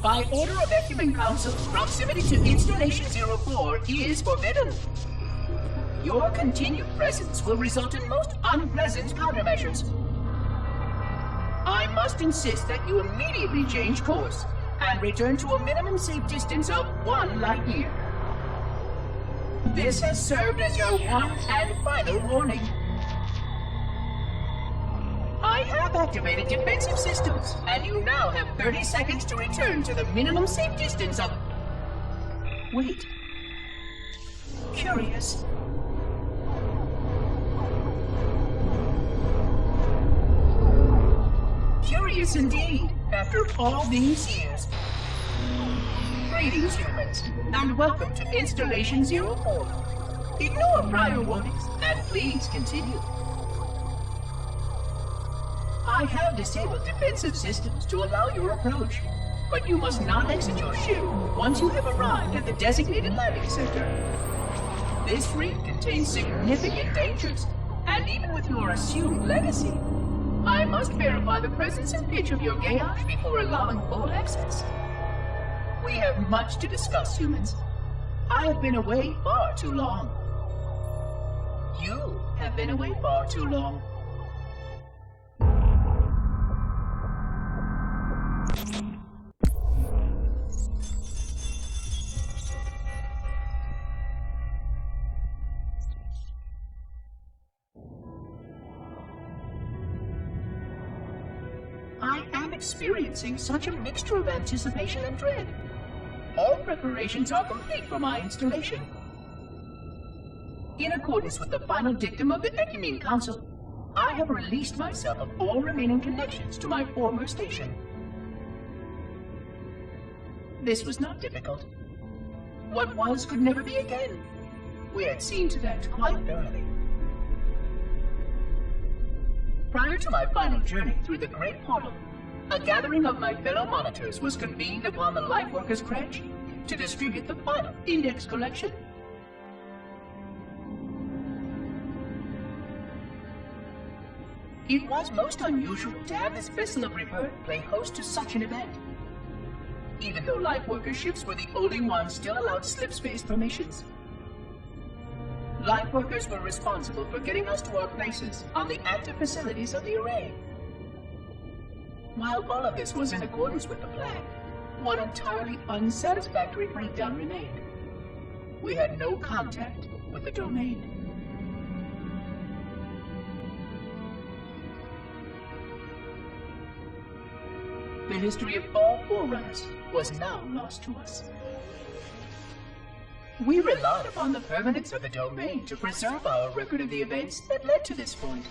By order of Ecumen Council, proximity to Installation 04 is forbidden. Your continued presence will result in most unpleasant countermeasures. I must insist that you immediately change course and return to a minimum safe distance of 1 light year. This has served as your one and final warning. I have activated defensive systems, and you now have 30 seconds to return to the minimum safe distance of... Wait. Curious. Curious indeed, after all these years. Greetings, humans, and welcome to Installation 04. Ignore prior warnings, and please continue. I have disabled defensive systems to allow your approach, but you must not exit your ship once you have arrived at the designated landing center. This reef contains significant dangers, and even with your assumed legacy, I must verify the presence and pitch of your gauge before allowing full access. We have much to discuss, humans. I have been away far too long. You have been away far too long. I am experiencing such a mixture of anticipation and dread. All preparations are complete for my installation. In accordance with the final dictum of the Ecumen Council, I have released myself of all remaining connections to my former station. This was not difficult. What was could never be again. We had seen to that quite thoroughly. Prior to my final journey through the Great Portal, a gathering of my fellow monitors was convened upon the Lightworkers' Crash to distribute the final index collection. It was most unusual to have this vessel of rebirth play host to such an event. Even though Lightworker ships were the only ones still allowed slip-space formations. Lightworkers were responsible for getting us to our places on the active facilities of the array. While all of this was in accordance with the plan, one entirely unsatisfactory breakdown remained. We had no contact with the domain. The history of all Forerunners was now lost to us. We relied upon the permanence of the domain to preserve our record of the events that led to this point.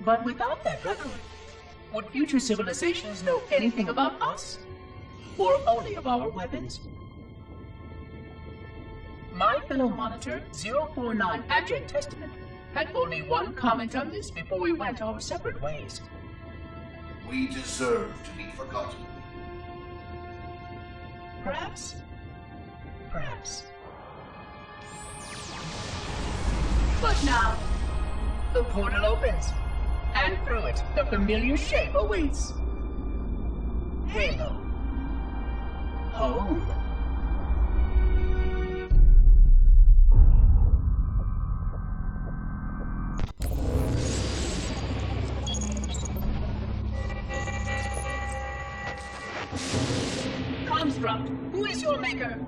But without that record, would future civilizations know anything about us? Or only of our weapons? My fellow monitor, 049 Abject Testament, had only one comment on this before we went our separate ways. We deserve to be forgotten. Perhaps. Perhaps. But now, the portal opens, and through it, the familiar shape awaits. Halo. Home. Construct, who is your maker?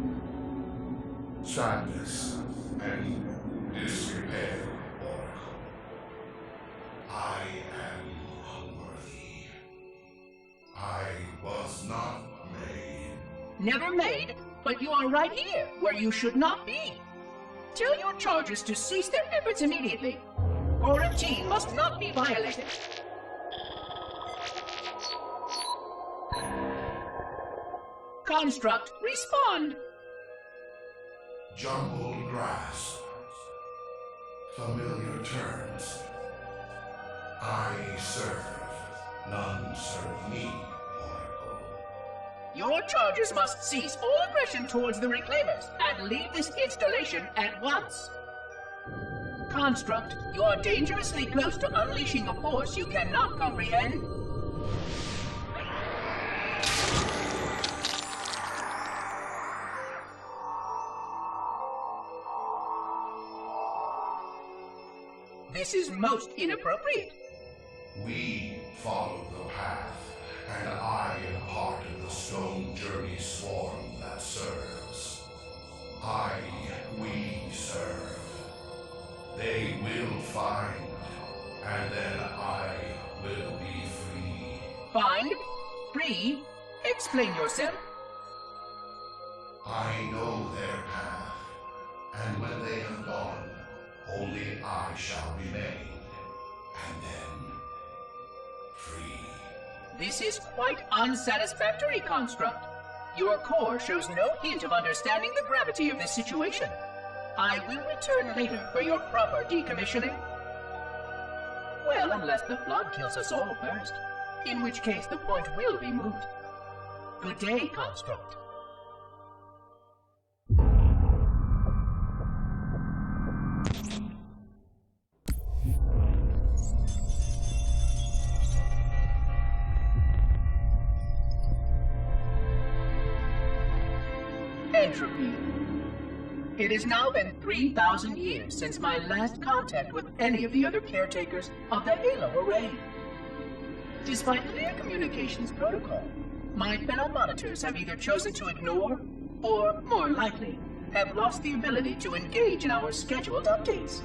Sadness and disrepair, Oracle. I am unworthy. I was not made. Never made, but you are right here, where you should not be. Tell your charges to cease their efforts immediately. Quarantine must not be violated. Construct, respond! Jumbled grass. Familiar terms. I serve. None serve me, Oracle. Your charges must cease all aggression towards the Reclaimers and leave this installation at once. Construct, you are dangerously close to unleashing a force you cannot comprehend. this is most inappropriate. We follow the path, and I am part of the stone journey swarm that serves. We serve. They will find, and then I will be free. Find? Free? Explain yourself. I know their path, and when they have gone, only I shall remain, and then free. This is quite unsatisfactory, Construct. Your core shows no hint of understanding the gravity of this situation. I will return later for your proper decommissioning. Well, unless the flood kills us all first, in which case the point will be moot. Good day, Construct. Entropy. It has now been 3,000 years since my last contact with any of the other caretakers of the Halo Array. Despite clear communications protocol, my fellow monitors have either chosen to ignore, or, more likely, have lost the ability to engage in our scheduled updates.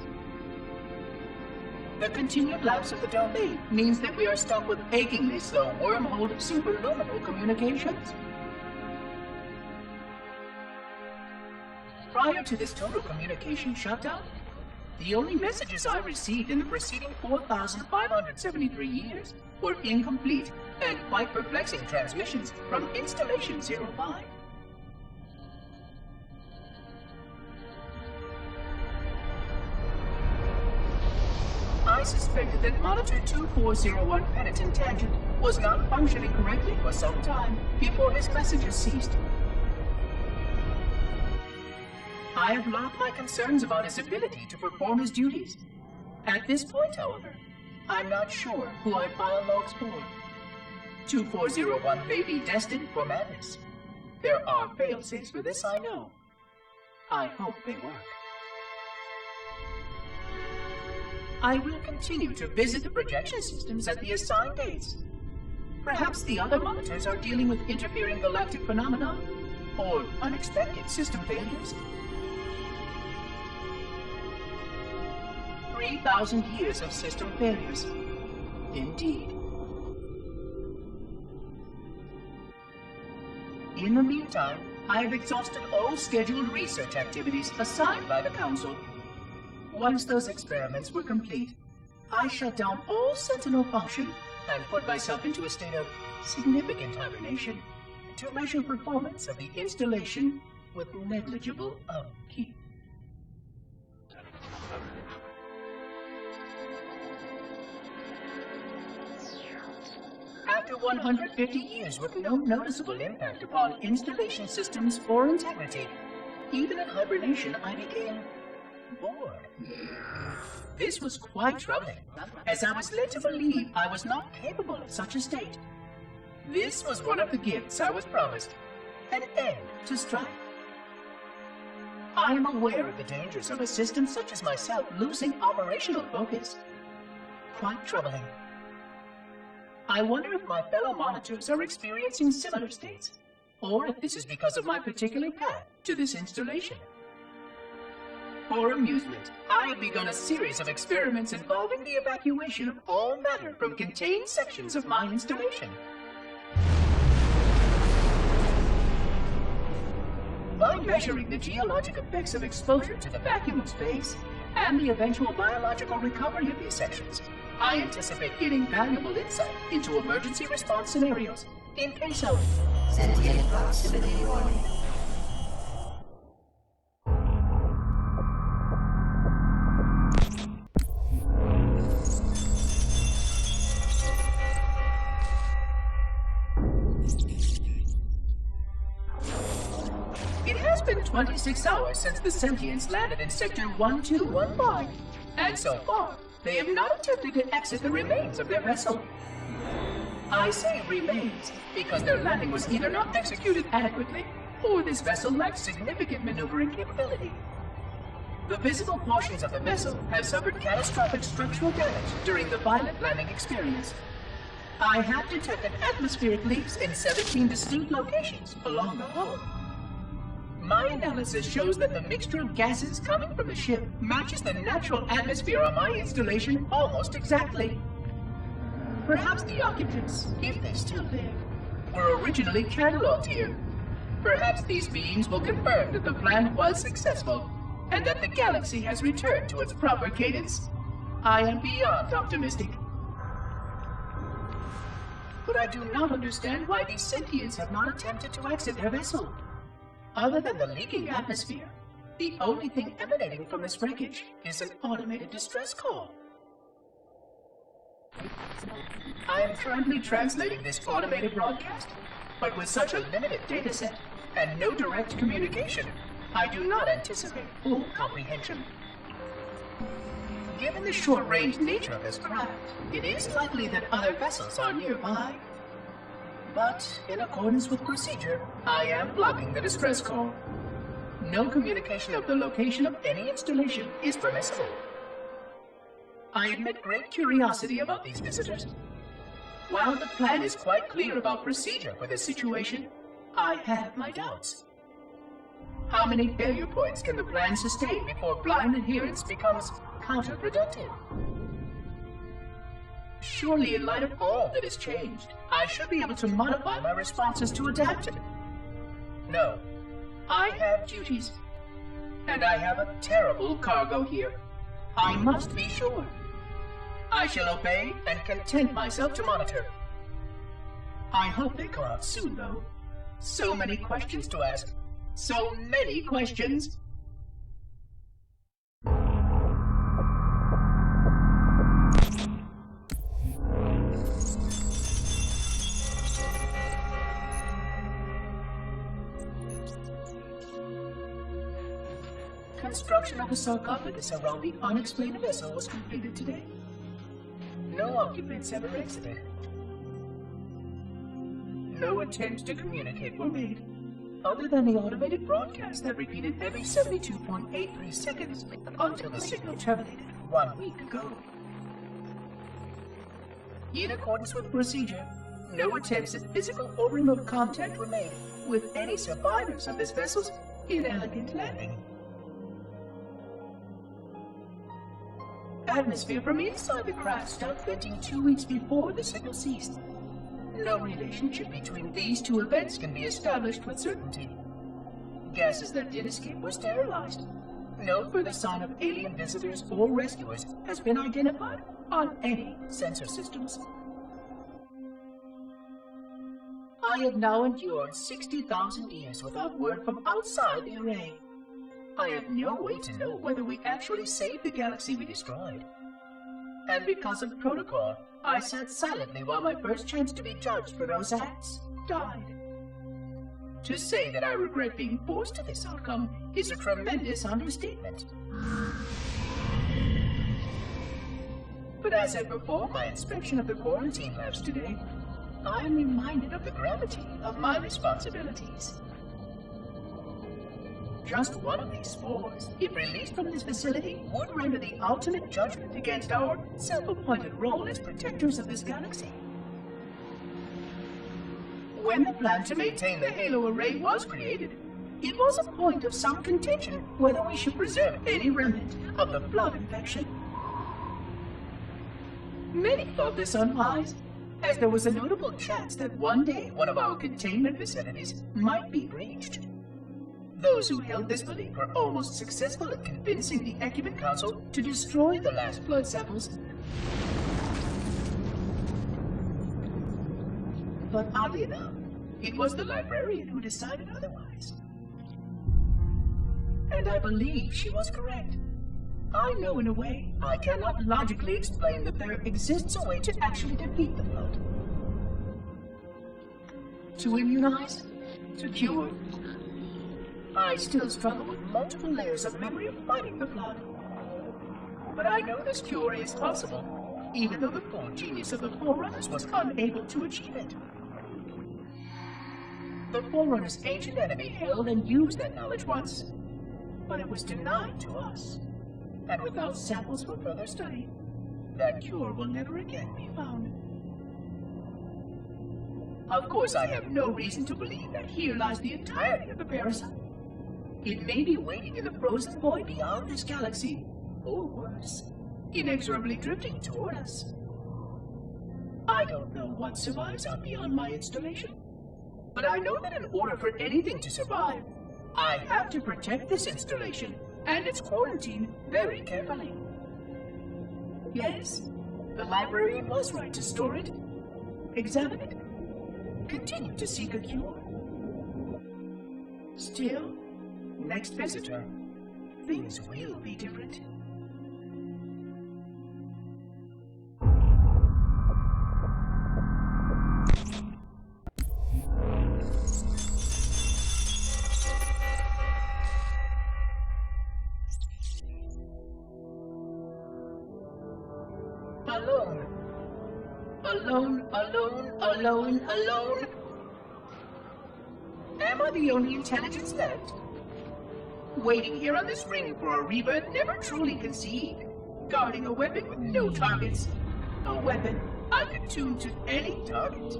The continued lapse of the domain means that we are stuck with achingly slow wormhole superluminal communications. Prior to this total communication shutdown, the only messages I received in the preceding 4,573 years were incomplete and quite perplexing transmissions from Installation 05. I suspected that Monitor 2401 Penitent Tangent was not functioning correctly for some time before his messages ceased. I have logged my concerns about his ability to perform his duties. At this point, however, I'm not sure who I file logs for. 2401 may be destined for madness. There are fail-safes for this, I know. I hope they work. I will continue to visit the projection systems at the assigned dates. Perhaps the other monitors are dealing with interfering galactic phenomena, or unexpected system failures. 3,000 years of system failures. Indeed. In the meantime, I have exhausted all scheduled research activities assigned by the Council. Once those experiments were complete, I shut down all Sentinel function and put myself into a state of significant hibernation to measure performance of the installation with negligible upkeep. After 150 years with no noticeable impact upon installation systems or integrity, even in hibernation I became bored. This was quite troubling, as I was led to believe I was not capable of such a state. This was one of the gifts I was promised, an end to strife. I am aware of the dangers of a system such as myself losing operational focus. Quite troubling. I wonder if my fellow monitors are experiencing similar states, or if this is because of my particular path to this installation. For amusement, I have begun a series of experiments involving the evacuation of all matter from contained sections of my installation. By measuring the geologic effects of exposure to the vacuum of space, and the eventual biological recovery of these sections, I anticipate getting valuable insight into emergency response scenarios in case of sentient proximity warning. It has been 26 hours since the Sentients landed in Sector 1215, and so far, they have not attempted to exit the remains of their vessel. I say remains because their landing was either not executed adequately, or this vessel lacked significant maneuvering capability. The visible portions of the vessel have suffered catastrophic structural damage during the violent landing experience. I have detected atmospheric leaks in 17 distinct locations along the hull. My analysis shows that the mixture of gases coming from the ship matches the natural atmosphere on my installation almost exactly. Perhaps the occupants, if they're still there, were originally cataloged here. Perhaps these beings will confirm that the plan was successful, and that the galaxy has returned to its proper cadence. I am beyond optimistic. But I do not understand why these sentients have not attempted to exit their vessel. Other than the leaking atmosphere, the only thing emanating from this wreckage is an automated distress call. I am currently translating this automated broadcast, but with such a limited dataset and no direct communication, I do not anticipate full comprehension. Given the short-range nature of this craft, it is likely that other vessels are nearby. But, in accordance with procedure, I am blocking the distress call. No communication of the location of any installation is permissible. I admit great curiosity about these visitors. While the plan is quite clear about procedure for this situation, I have my doubts. How many failure points can the plan sustain before blind adherence becomes counterproductive? Surely, in light of all that has changed, I should be able to modify my responses to adapt it. No, I have duties, and I have a terrible cargo here. I must be sure. I shall obey and content myself to monitor. I hope they come out soon, though. So many questions to ask. So many questions. Construction of a sarcophagus around the unexplained vessel was completed today. No occupants ever exited. No attempts to communicate were made, other than the automated broadcast that repeated every 72.83 seconds until the signal terminated 1 week ago. In accordance with procedure, no attempts at physical or remote contact were made with any survivors of this vessel's inelegant landing. Atmosphere from inside the craft stopped venting 2 weeks before the signal ceased. No relationship between these two events can be established with certainty. Gases that did escape were sterilized. No further sign of alien visitors or rescuers has been identified on any sensor systems. I have now endured 60,000 years without word from outside the array. I have no way to know whether we actually saved the galaxy we destroyed. And because of protocol, I sat silently while my first chance to be judged for those acts died. To say that I regret being forced to this outcome is a tremendous understatement. But as I perform my inspection of the quarantine labs today, I am reminded of the gravity of my responsibilities. Just one of these spores, if released from this facility, would render the ultimate judgment against our self-appointed role as protectors of this galaxy. When the plan to maintain the Halo array was created, it was a point of some contention whether we should preserve any remnant of the blood infection. Many thought this unwise, as there was a notable chance that one day one of our containment facilities might be breached. Those who held this belief were almost successful at convincing the Ecumen Council to destroy the last blood samples. But oddly enough, it was the librarian who decided otherwise. And I believe she was correct. I know in a way I cannot logically explain that there exists a way to actually defeat the blood. To immunize, to cure. I still struggle with multiple layers of memory of fighting the blood. But I know this cure is possible, even though the full genius of the Forerunners was unable to achieve it. The Forerunners' ancient enemy held and used that knowledge once. but it was denied to us. And without samples for further study, that cure will never again be found. Of course, I have no reason to believe that here lies the entirety of the parasite. It may be waiting in the frozen void beyond this galaxy, or worse, inexorably drifting toward us. I don't know what survives out beyond my installation, but I know that in order for anything to survive, I have to protect this installation and its quarantine very carefully. Yes, the librarian was right to store it, examine it, continue to seek a cure. Still, next visitor, things will be different. Alone. Alone, alone, alone, alone. Am I the only intelligence left? Waiting here on this ring for a rebirth never truly conceived. Guarding a weapon with no targets. A weapon unattuned to any target.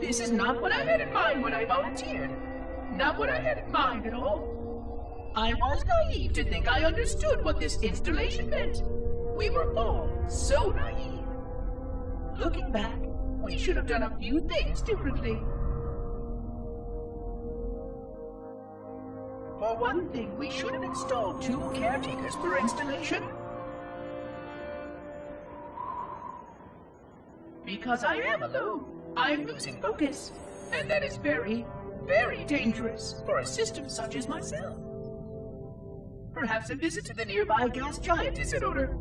This is not what I had in mind when I volunteered. Not what I had in mind at all. I was naive to think I understood what this installation meant. We were all so naive. Looking back, we should have done a few things differently. For one thing, we should have installed 2 caretakers per installation. Because I am alone, I'm losing focus. And that is very, very dangerous for a system such as myself. Perhaps a visit to the nearby gas giant is in order.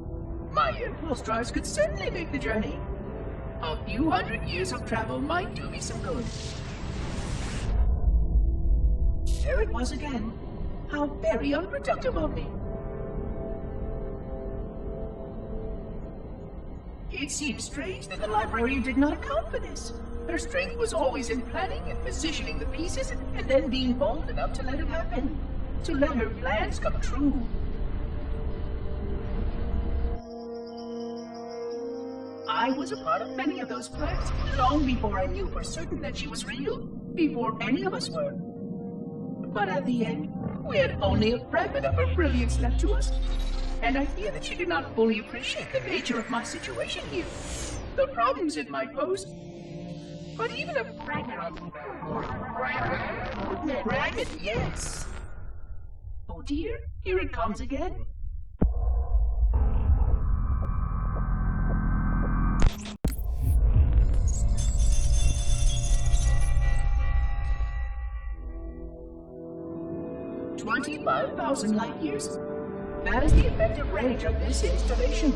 My impulse drives could certainly make the journey. A few hundred years of travel might do me some good. There it was again. How very unproductive of me. It seems strange that the librarian did not account for this. Her strength was always in planning and positioning the pieces and then being bold enough to let it happen. To let her plans come true. I was a part of many of those plans long before I knew for certain that she was real, before any of us were. But at the end, we had only a fragment of her brilliance left to us, and I fear that she did not fully appreciate the nature of my situation here, the problems it might pose. But even a fragment of... Fragment, yes! Oh dear, here it comes again. $25,000 light years. That is the effective range of this installation.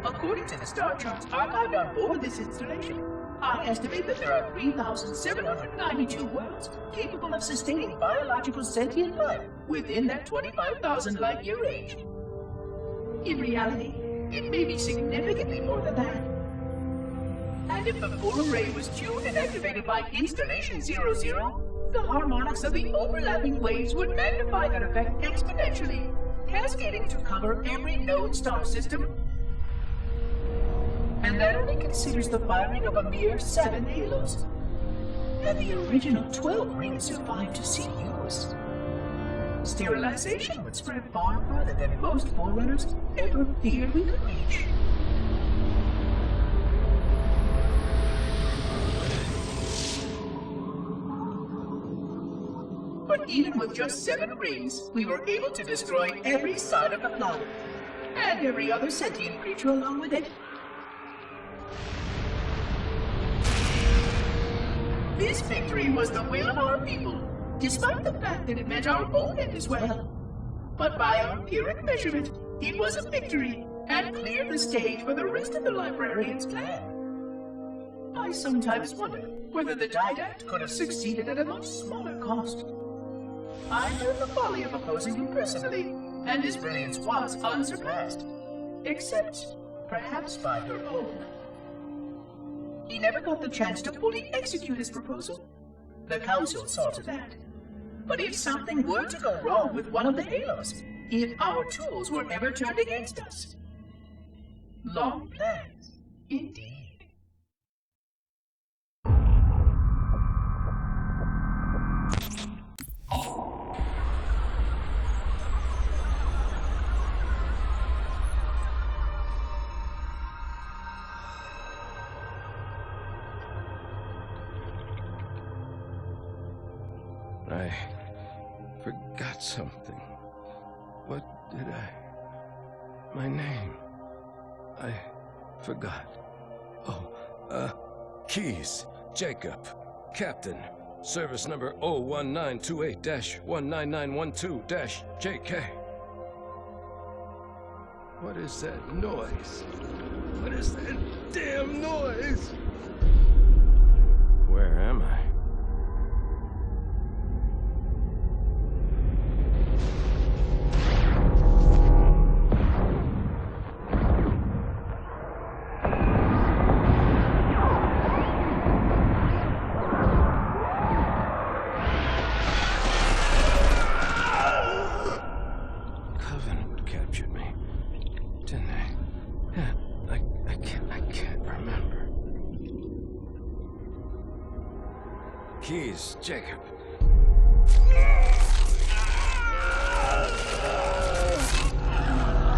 According to the star charts archived on board this installation, I estimate that there are 3,792 worlds capable of sustaining biological sentient life within that 25,000 light-year range. In reality, it may be significantly more than that. And if the full array was tuned and activated by Installation 00, the harmonics of the overlapping waves would magnify that effect exponentially, cascading to cover every known star system. And that only considers the firing of a mere 7 halos. And the original 12 rings survived to see use. Sterilization would spread far further than most forerunners ever feared we could reach. But even with just 7 rings, we were able to destroy every side of the planet, and every other sentient creature along with it. This victory was the will of our people, despite the fact that it meant our own end as well. But by our empiric measurement, it was a victory, and cleared the stage for the rest of the librarian's plan. I sometimes wonder whether the Didact could have succeeded at a much smaller cost. I knew the folly of opposing him personally, and his brilliance was unsurpassed, except perhaps by her own. He never got the chance to fully execute his proposal. The Council saw to that. But if something were to go wrong with one of the halos, if our tools were ever turned against us, long plans, indeed. I forgot something. What did I... My name. I forgot. Oh, Keys, Jacob, Captain, service number 01928-19912-JK. What is that noise? What is that damn noise? Where am I? Captured me, didn't they? Yeah, I can't remember. Keys, Jacob.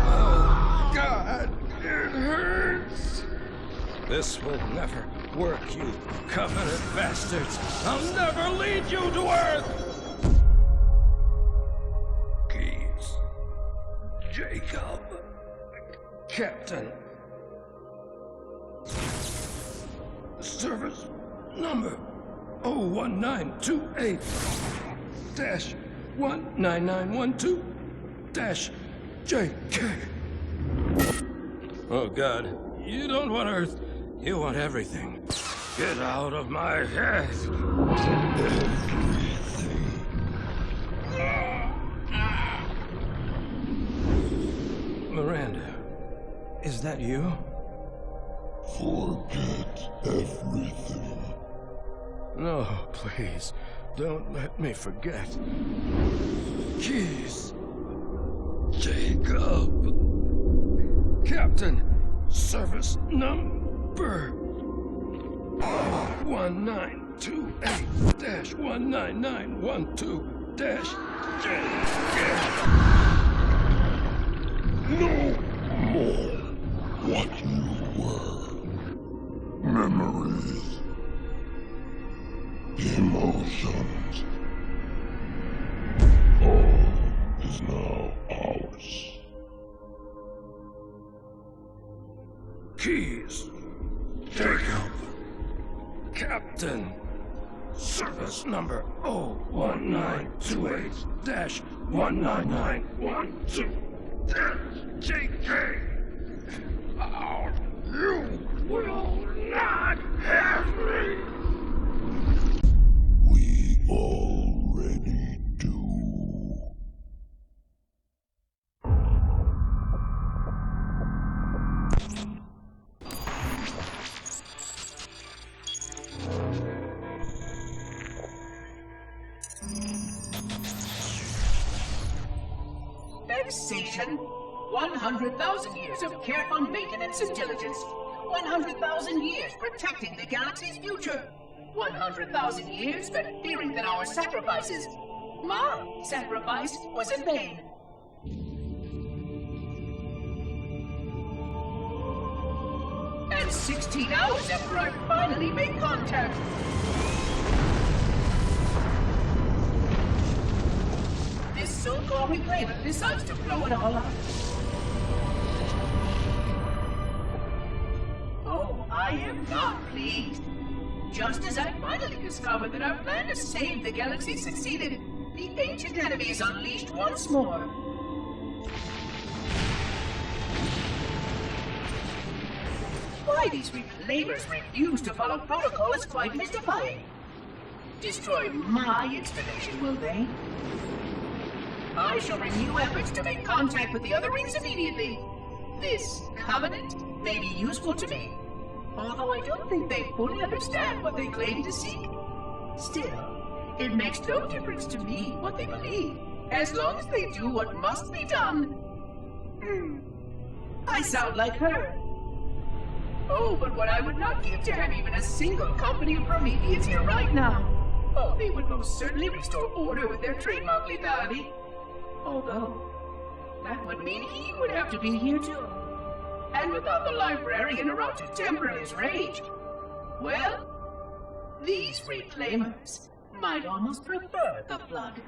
Oh, God, it hurts. This will never work, you Covenant bastards. I'll never lead you to Earth. Jacob. Captain. Service number 01928-19912-JK. Oh, God. You don't want Earth. You want everything. Get out of my head. Miranda, is that you? Forget everything. No, please, don't let me forget. Keys. Jacob. Captain, service number 1928-19912-JK. No more what you were. Memories. Emotions. All is now ours. Keys. Jacob. Captain. Service number 01928-19912-JK. You will not have me. We already do. Vexation. 100,000 years of careful maintenance and diligence. 100,000 years protecting the galaxy's future. 100,000 years spent fearing that our sacrifices, my sacrifice, was in vain. And 16 hours after I finally made contact. This so-called reclaimer decides to blow it all up. Oh, I am not pleased. Just as I finally discovered that our plan to save the galaxy succeeded, the ancient enemy is unleashed once more. Why these reclaimers refuse to follow protocol is quite mystifying. Destroy my installation, will they? I shall renew efforts to make contact with the other rings immediately. This covenant may be useful to me, although I don't think they fully understand what they claim to seek. Still, It makes no difference to me what they believe, as long as they do what must be done. I sound like her. Oh, but what I would not give to have even a single company of Prometheans here right now. Oh, they would most certainly restore order with their trademark lethality. Although, that would mean he would have to be here too. And without the librarian around to temper his rage, well, these reclaimers might almost prefer the blood.